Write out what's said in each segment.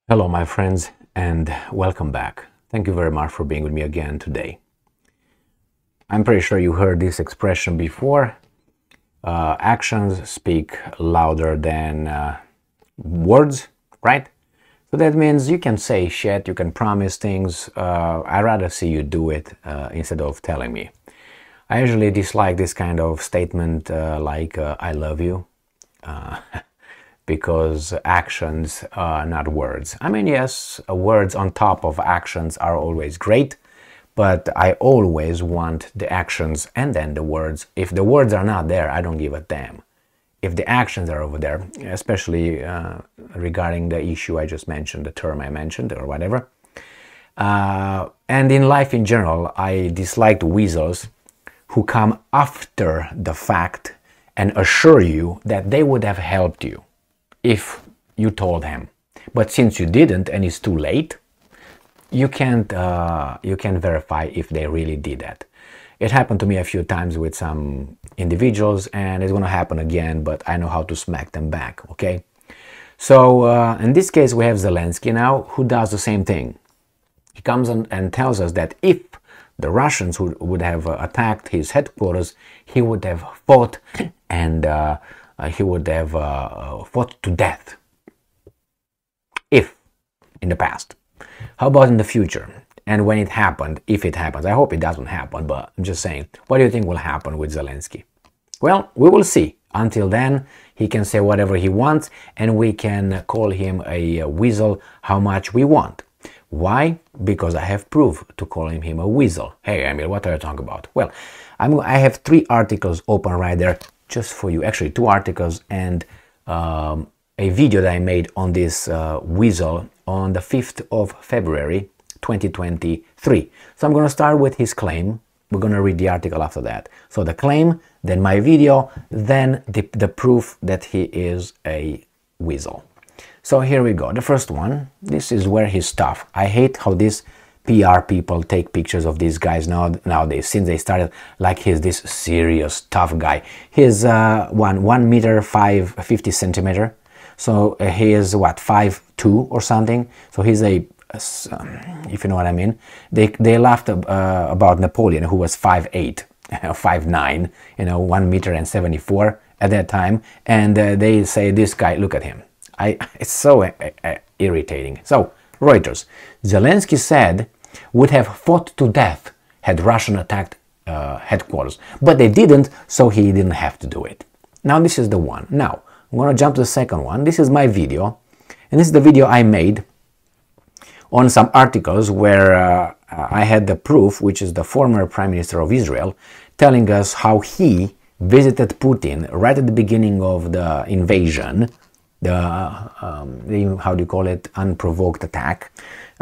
Hello, my friends, and welcome back. Thank you very much for being with me again today. I'm pretty sure you heard this expression before. Actions speak louder than words, right? So that means you can say shit, you can promise things. I'd rather see you do it instead of telling me. I usually dislike this kind of statement like I love you. Because actions are not words. I mean, yes, words on top of actions are always great, but I always want the actions and then the words. If the words are not there, I don't give a damn. If the actions are over there, especially regarding the issue I just mentioned, the term I mentioned, or whatever. And in life in general, I dislike weasels who come after the fact and assure you that they would have helped you if you told him, but since you didn't and it's too late, you can't verify if they really did that. It happened to me a few times with some individuals, and it's going to happen again, but I know how to smack them back. Okay, so in this case we have Zelensky now, who does the same thing. He comes and tells us that if the Russians would have attacked his headquarters, he would have fought and he would have fought to death. If in the past. How about in the future? And when it happened, if it happens. I hope it doesn't happen, but I'm just saying, what do you think will happen with Zelensky? Well, we will see. Until then, he can say whatever he wants, and we can call him a weasel how much we want. Why? Because I have proof to call him a weasel. Hey, Emil, what are you talking about? Well, I have 3 articles open right there just for you. Actually, 2 articles and a video that I made on this weasel on the 5th of February 2023. So I'm going to start with his claim. We're going to read the article after that. So the claim, then my video, then the proof that he is a weasel. So here we go. The first one, this is where his stuff. I hate how these PR people take pictures of these guys nowadays, since they started like he's this serious tough guy. He's 1 meter 50 centimeter. So he is what, 5'2" or something. So he's a, if you know what I mean. They laughed about Napoleon, who was 5'8", 5'9", 1 meter and 74 at that time. And they say this guy, look at him. It's so irritating. So Reuters, Zelensky said would have fought to death had Russian attacked headquarters, but they didn't, so he didn't have to do it. Now this is the one. Now I'm going to jump to the second one. This is my video, and this is the video I made on some articles where I had the proof, which is the former Prime Minister of Israel, telling us how he visited Putin right at the beginning of the invasion, how do you call it, unprovoked attack,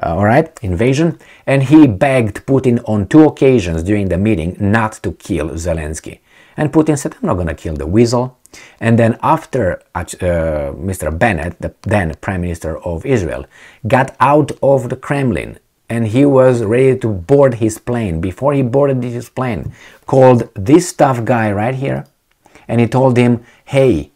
all right, invasion, and he begged Putin on 2 occasions during the meeting not to kill Zelensky. And Putin said, I'm not going to kill the weasel. And then after Mr. Bennett, the then Prime Minister of Israel, got out of the Kremlin and he was ready to board his plane, before he boarded his plane, called this tough guy right here, and he told him, hey,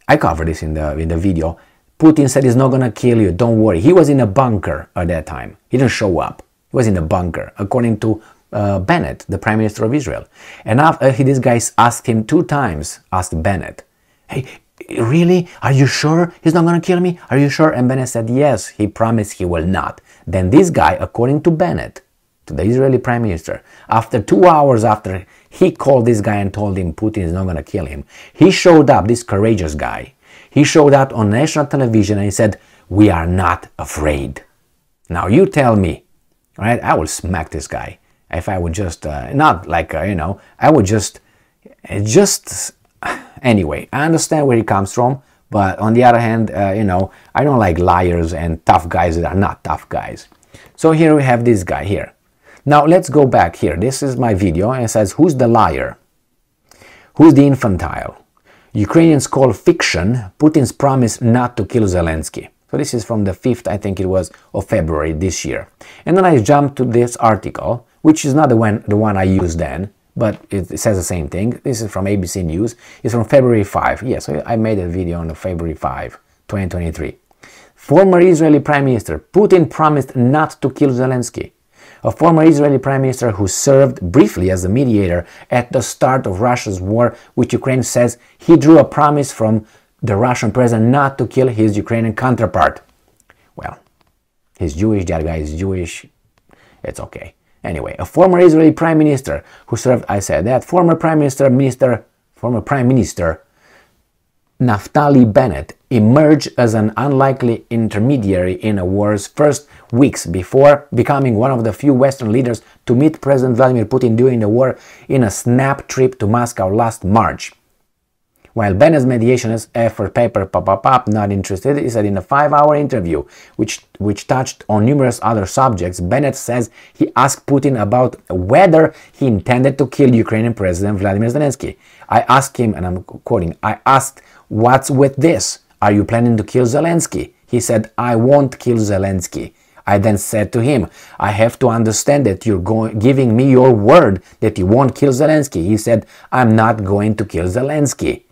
I covered this in the video. Putin said he's not going to kill you, don't worry. He was in a bunker at that time. He didn't show up. He was in a bunker, according to Bennett, the Prime Minister of Israel. And after this guy asked him 2 times, asked Bennett, hey, really? Are you sure he's not going to kill me? Are you sure? And Bennett said, yes, he promised he will not. Then this guy, according to Bennett, to the Israeli Prime Minister, after 2 hours after he called this guy and told him Putin is not going to kill him, he showed up, this courageous guy. He showed up on national television and he said, we are not afraid. Now you tell me, right? I will smack this guy. If I would just, not like, I would just, anyway, I understand where he comes from, but on the other hand, I don't like liars and tough guys that are not tough guys. So here we have this guy here. Now let's go back here. This is my video, and it says, who's the liar? Who's the infantile? Ukrainians call fiction Putin's promise not to kill Zelensky. So this is from the 5th, I think it was, of February this year. And then I jumped to this article, which is not the one I used then, but it says the same thing. This is from ABC News. It's from February 5. Yes, I made a video on February 5, 2023. Former Israeli Prime Minister. Putin promised not to kill Zelensky. A former Israeli Prime Minister who served briefly as a mediator at the start of Russia's war with Ukraine says he drew a promise from the Russian president not to kill his Ukrainian counterpart. Well, he's Jewish, the other guy is Jewish, it's okay. Anyway, a former Israeli Prime Minister who served, I said that, former Prime Minister Naftali Bennett emerged as an unlikely intermediary in a war's first weeks before becoming one of the few Western leaders to meet President Vladimir Putin during the war in a snap trip to Moscow last March. While Bennett's mediation effort paper not interested, he said in a 5-hour interview, which touched on numerous other subjects, Bennett says he asked Putin about whether he intended to kill Ukrainian President Vladimir Zelensky. I asked him, and I'm quoting, I asked, "What's with this? Are you planning to kill Zelensky?" He said, "I won't kill Zelensky." I then said to him, "I have to understand that you're giving me your word that you won't kill Zelensky." He said, "I'm not going to kill Zelensky."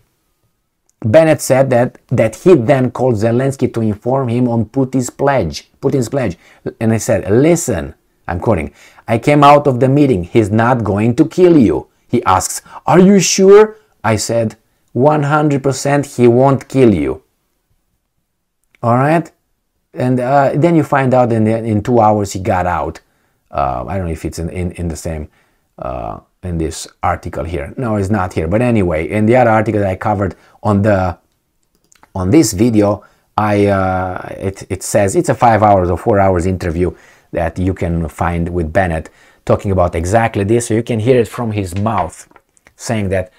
Bennett said that he then called Zelensky to inform him on Putin's pledge. And he said, "Listen," I'm quoting, "I came out of the meeting. He's not going to kill you." He asks, "Are you sure?" I said, 100% he won't kill you. All right? And then you find out in 2 hours he got out. I don't know if it's in the same, in this article here. No, it's not here. But anyway, in the other article that I covered on this video, it says it's a 5 hours or 4 hours interview that you can find with Bennett talking about exactly this. So you can hear it from his mouth saying that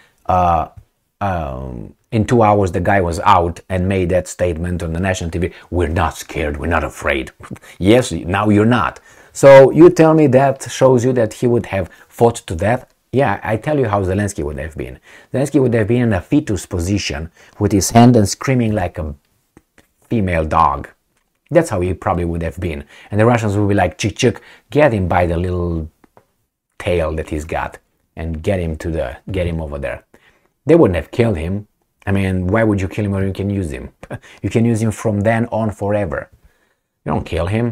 in 2 hours the guy was out and made that statement on the national TV. We're not scared, we're not afraid. Yes, now you're not. So you tell me that shows you that he would have fought to death? Yeah, I tell you how Zelensky would have been. Zelensky would have been in a fetus position with his hand and screaming like a female dog. That's how he probably would have been. And the Russians would be like, "Chik, get him by the little tail that he's got and get him over there." They wouldn't have killed him. I mean, why would you kill him when you can use him? You can use him from then on forever. You don't kill him.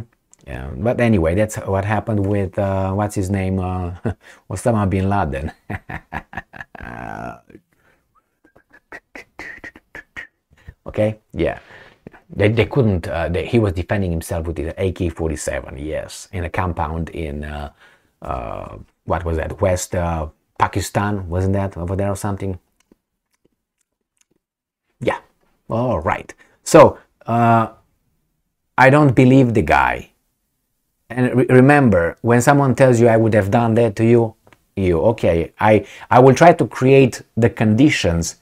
Yeah, but anyway, that's what happened with, what's his name, Osama bin Laden. Okay, yeah. They couldn't, he was defending himself with his AK-47, yes, in a compound in, what was that, West Pakistan, wasn't that, over there or something? Yeah, all right. So, I don't believe the guy. And remember, when someone tells you I would have done that to you, okay, I will try to create the conditions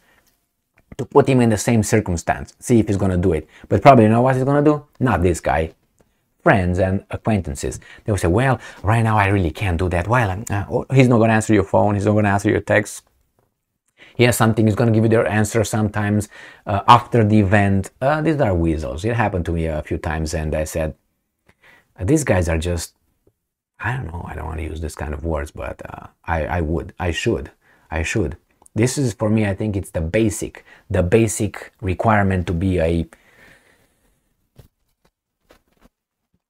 to put him in the same circumstance, see if he's going to do it. But probably you know what he's going to do? Not this guy. Friends and acquaintances. They will say, well, right now I really can't do that. Well, he's not going to answer your phone, he's not going to answer your text. Yes, something is going to give you their answer sometimes after the event. These are weasels. It happened to me a few times and I said, these guys are just, I don't know, I don't want to use this kind of words, but I should. This is, for me, I think it's the basic requirement to be a,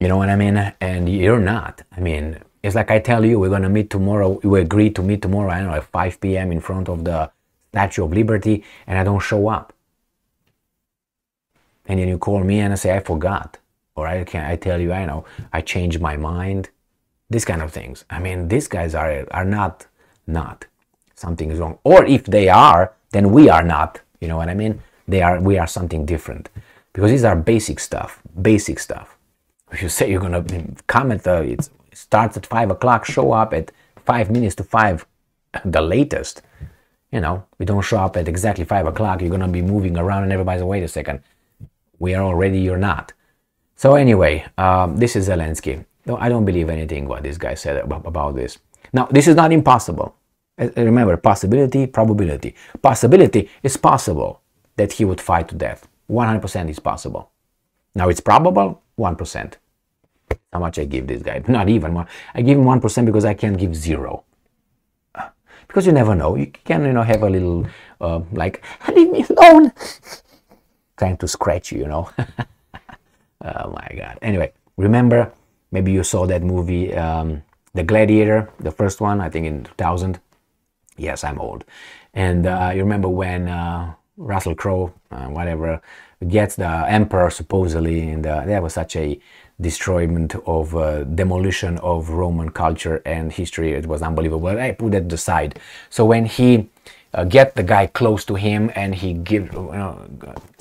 you know what I mean? And you're not. I mean, it's like I tell you, we're going to meet tomorrow, we agree to meet tomorrow, I don't know, at 5 p.m. in front of the Statue of Liberty, and I don't show up. And then you call me and I say, I forgot. Or I tell you, I know, I changed my mind. These kind of things. I mean, these guys are not. Something is wrong. Or if they are, then we are not. You know what I mean? We are something different. Because these are basic stuff. If you say you're going to come at it starts at 5 o'clock, show up at 5 minutes to 5, the latest. You know, we don't show up at exactly 5 o'clock, you're going to be moving around and everybody's like, wait a second. We are already, you're not. So anyway, this is Zelensky. No, I don't believe anything what this guy said about this. Now, this is not impossible. Remember, possibility, probability. Possibility is possible that he would fight to death. 100% is possible. Now, it's probable, 1%. How much I give this guy? Not even one. I give him 1% because I can't give 0. Because you never know. You can, have a little, like, leave me alone. Trying to scratch you, Oh my God. Anyway, remember, maybe you saw that movie, The Gladiator, the first one, I think in 2000. Yes, I'm old. And you remember when Russell Crowe, whatever, gets the emperor supposedly, and there was such a destroyment of demolition of Roman culture and history. It was unbelievable. I put that aside. So when he get the guy close to him, and he give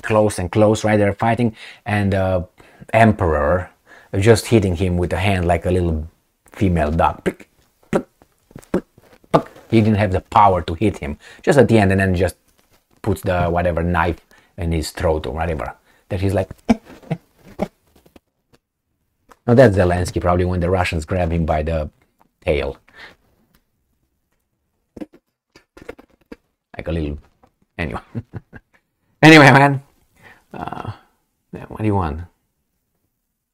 close and close, right? They're fighting, and emperor just hitting him with a hand like a little female dog. Pick, pick, pick, pick. He didn't have the power to hit him. Just at the end, and then just puts the whatever knife in his throat or whatever. That he's like. Now that's Zelensky, probably when the Russians grab him by the tail. Like a little. Anyway. Anyway, man. What do you want?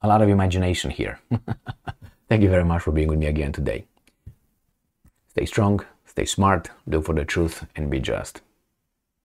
A lot of imagination here. Thank you very much for being with me again today. Stay strong, stay smart, live for the truth, and be just.